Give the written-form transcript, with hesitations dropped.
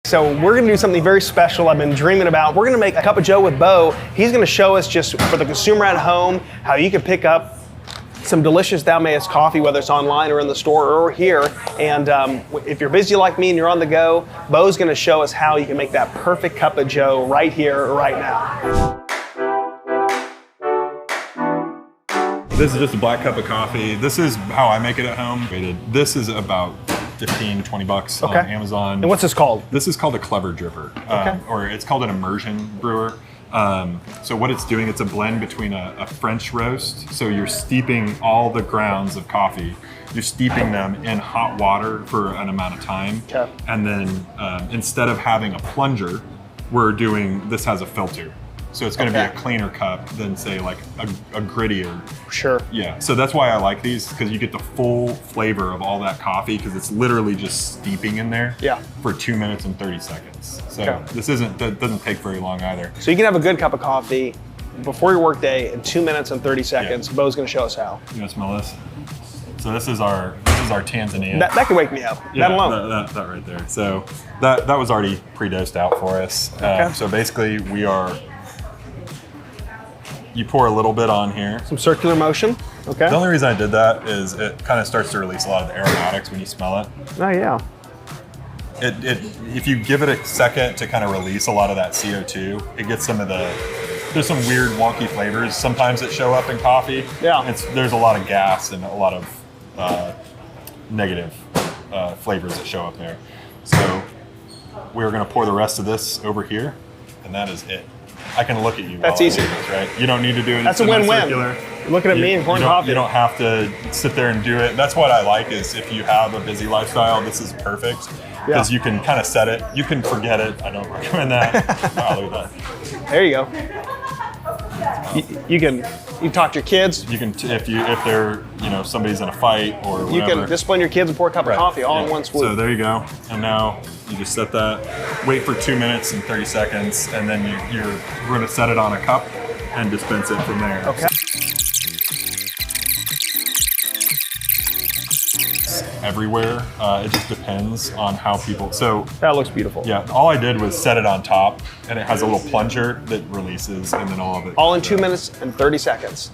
So we're gonna do something very special I've been dreaming about. We're gonna make a cup of joe with Bo. He's gonna show us, just for the consumer at home, how you can pick up some delicious Thou Mayest coffee, whether it's online or in the store or here. And if you're busy like me and you're on the go, Bo's gonna show us how you can make that perfect cup of joe right here, right now. This is just a black cup of coffee. This is how I make it at home. This is about 15, 20 bucks on Amazon. And what's this called? This is called a clever dripper, or it's called an immersion brewer. So what it's doing, it's a blend between a French roast. So you're steeping all the grounds of coffee. You're steeping them in hot water for an amount of time. Okay. And then instead of having a plunger, this has a filter. So it's going to be a cleaner cup than, say, like a grittier. Sure. Yeah. So that's why I like these, because you get the full flavor of all that coffee, because it's literally just steeping in there for 2 minutes and 30 seconds. So that doesn't take very long either. So you can have a good cup of coffee before your work day in 2 minutes and 30 seconds. Yeah. Bo's going to show us how. You want to smell this? So this is our Tanzania. That could wake me up. Yeah, that alone. That right there. So that was already pre-dosed out for us. So basically you pour a little bit on here. Some circular motion. Okay. The only reason I did that is it kind of starts to release a lot of the aromatics when you smell it. Oh yeah. If you give it a second to kind of release a lot of that CO2, it gets there's some weird wonky flavors sometimes that show up in coffee. Yeah. There's a lot of gas and a lot of negative flavors that show up there. So we're gonna pour the rest of this over here, and that is it. I can look at you. That's easy. This, right? You don't need to do it. That's a win-win. Looking at me and pouring coffee. You don't have to sit there and do it. That's what I like, is if you have a busy lifestyle, this is perfect. Because you can kind of set it. You can forget it. I don't recommend that. Oh, look at that. There you go. You can talk to your kids. You can if they're somebody's in a fight or whatever. You can discipline your kids and pour a cup of coffee all in one swoop. So there you go. And now you just set that. Wait for 2 minutes and 30 seconds, and then we're going to set it on a cup and dispense it from there. Okay. Everywhere. It just depends on how people. So that looks beautiful. Yeah. All I did was set it on top, and it has a little plunger that releases, and then all of it. All in 2 minutes and 30 seconds.